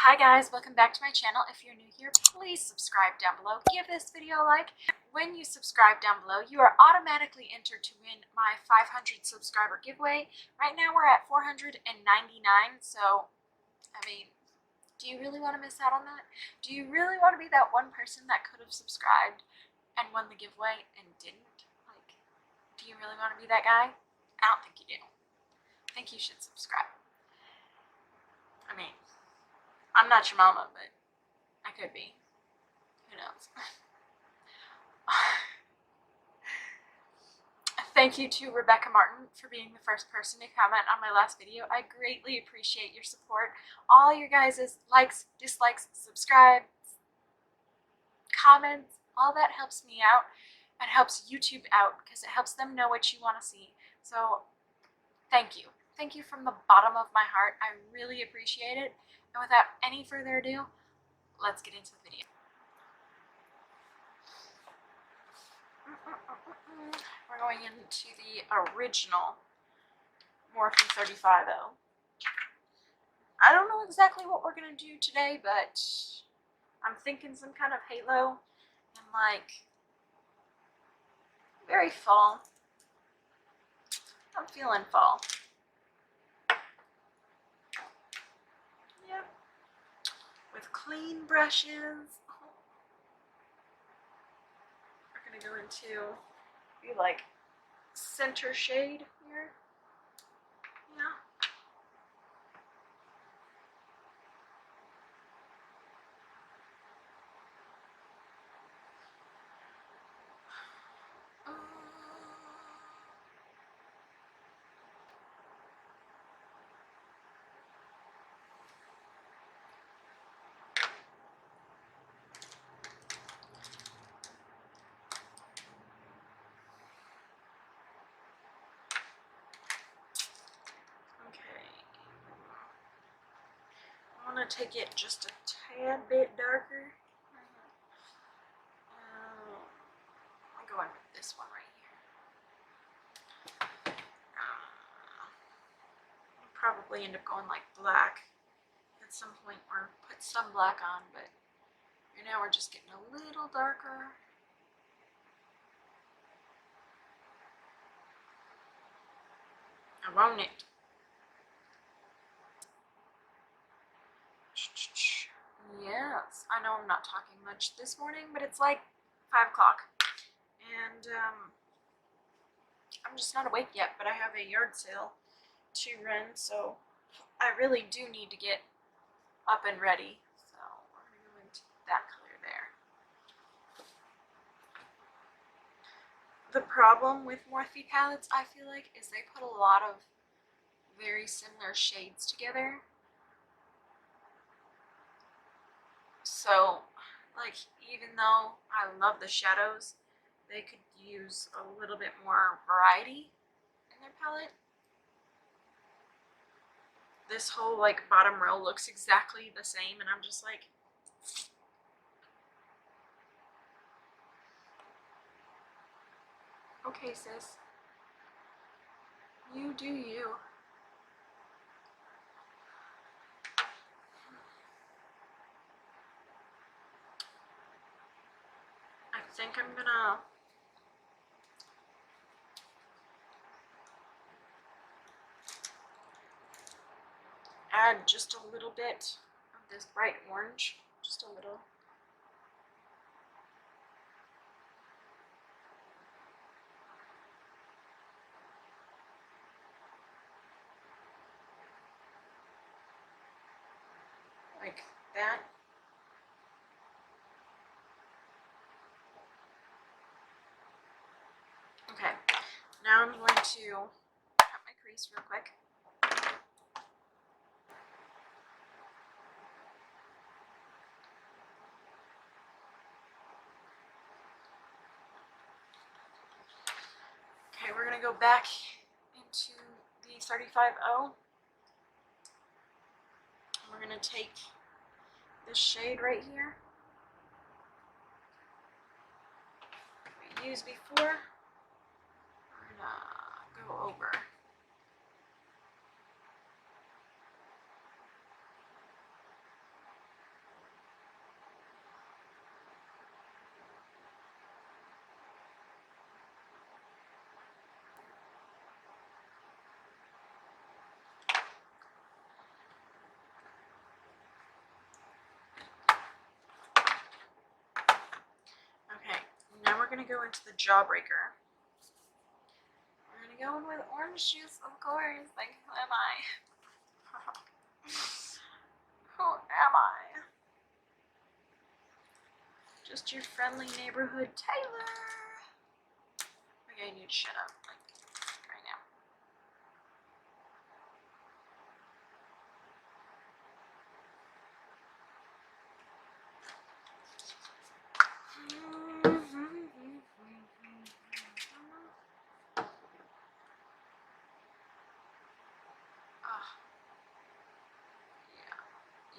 Hi guys, welcome back to my channel. If you're new here, please subscribe down below. Give this video a like. When you subscribe down below, you are automatically entered to win my 500 subscriber giveaway. Right now we're at 499, so I mean, do you really want to miss out on that? Do you really want to be that one person that could have subscribed and won the giveaway and didn't? Like, do you really want to be that guy? I don't think you do. I think you should subscribe. I mean, I'm not your mama, but I could be. Who knows? Thank you to Rebecca Martin for being the first person to comment on my last video. I greatly appreciate your support. All your guys' likes, dislikes, subscribes, comments, all that helps me out and helps YouTube out because it helps them know what you want to see. So thank you. Thank you from the bottom of my heart. I really appreciate it. And without any further ado, let's get into the video. We're going into the original Morphin 35.0. I don't know exactly what we're going to do today, but I'm thinking some kind of halo and like very fall. I'm feeling fall. Yep. With clean brushes. We're going to go into be like center shade here. Yeah. I'm going to take it just a tad bit darker. I'm going with this one right here. I'll probably end up going like black at some point or put some black on, but right now we're just getting a little darker. Won't it? Yes, I know I'm not talking much this morning, but it's like 5 o'clock, and I'm just not awake yet, but I have a yard sale to run, so I really do need to get up and ready. So we're going to go into that color there. The problem with Morphe palettes, I feel like, is they put a lot of very similar shades together. So, like, even though I love the shadows, they could use a little bit more variety in their palette. This whole, like, bottom row looks exactly the same, and I'm just like, okay, sis. You do you. I think I'm gonna add just a little bit of this bright orange, just a little. Like that. Okay, now I'm going to cut my crease real quick. Okay, we're going to go back into the 35.0. We're going to take this shade right here we used before. We're going to go over. going to go into the Jawbreaker. We're going to go in with orange juice, of course. Like, who am I? Who am I? Just your friendly neighborhood Taylor. Okay, you need to shut up, like, right now.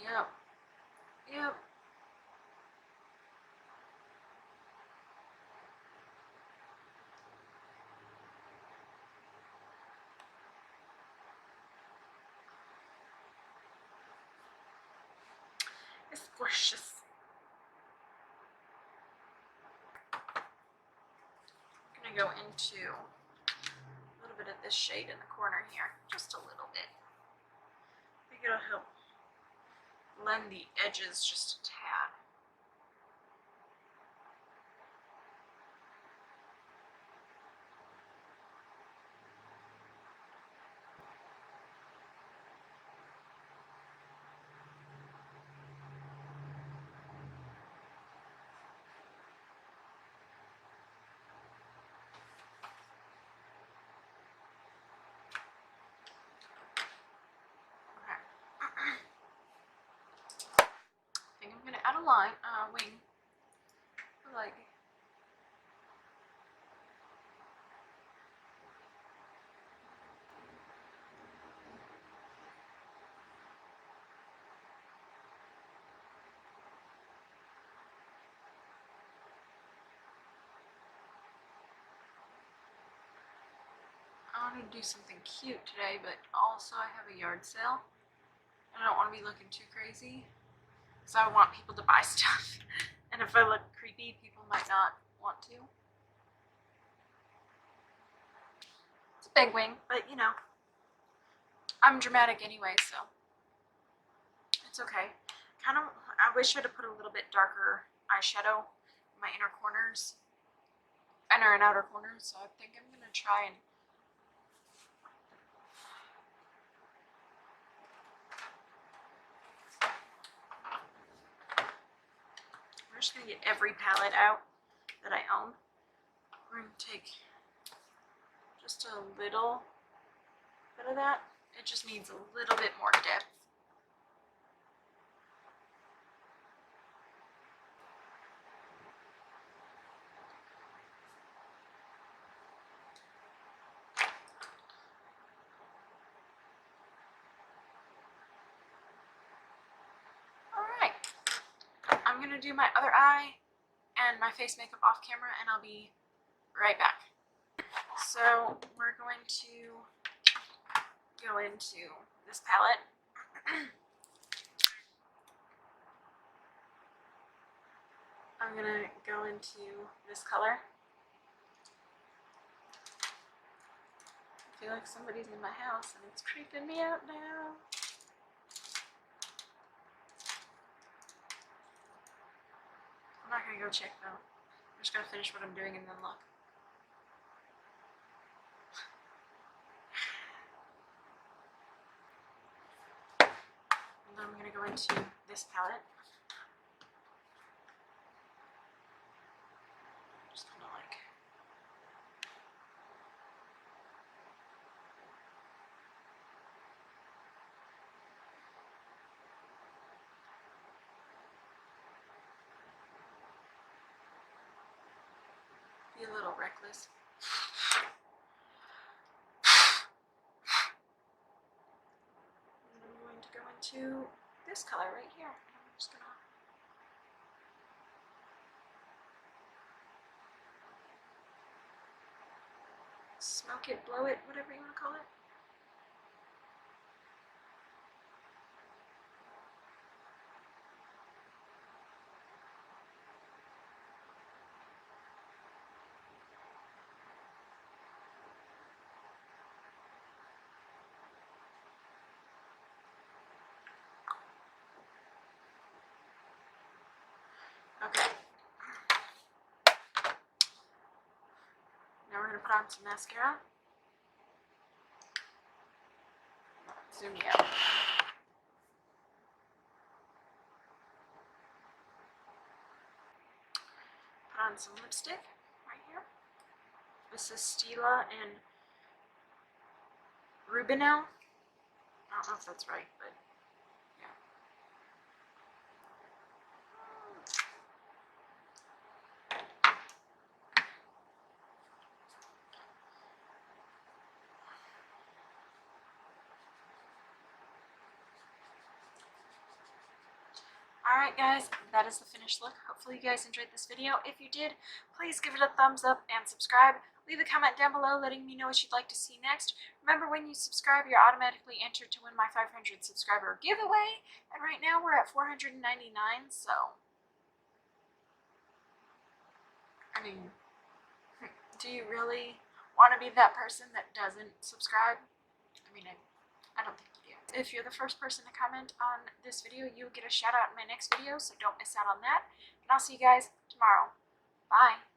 Yep. Yep. It's gorgeous. I'm gonna go into a little bit of this shade in the corner here, just a little bit. I think it'll help blend the edges just a tad. I think I'm gonna add a line, wing, like. I want to do something cute today, but also I have a yard sale. And I don't want to be looking too crazy. So I want people to buy stuff. And if I look creepy, people might not want to. It's a big wing, but you know, I'm dramatic anyway, so it's okay. Kind of, I wish I'd have put a little bit darker eyeshadow in my inner corners. Inner and outer corners, so I think I'm going to try and we're just going to get every palette out that I own. We're going to take just a little bit of that. It just needs a little bit more depth. Alright, I'm going to do my other eye and my face makeup off camera, and I'll be right back. So we're going to go into this palette. I'm going to go into this color. I feel like somebody's in my house and it's creeping me out now. I'm not going to go check though. I'm just going to finish what I'm doing and then look. And then I'm going to go into this palette. Just kind of like be a little reckless. And I'm going to go into this color right here. I'm just gonna smoke it, blow it, whatever you want to call it. Okay. we're going to put on some mascara. Zoom you out. Put on some lipstick right here. This is Stila and Rubinell. I don't know if that's right, but yeah. Alright guys, that is the finished look. Hopefully you guys enjoyed this video. If you did, please give it a thumbs up and subscribe. Leave a comment down below letting me know what you'd like to see next. Remember, when you subscribe, you're automatically entered to win my 500 subscriber giveaway. And right now we're at 499, so I mean, do you really want to be that person that doesn't subscribe? I mean, I don't think you do. If you're the first person to comment on this video, you'll get a shout out in my next video, so don't miss out on that. And I'll see you guys tomorrow. Bye.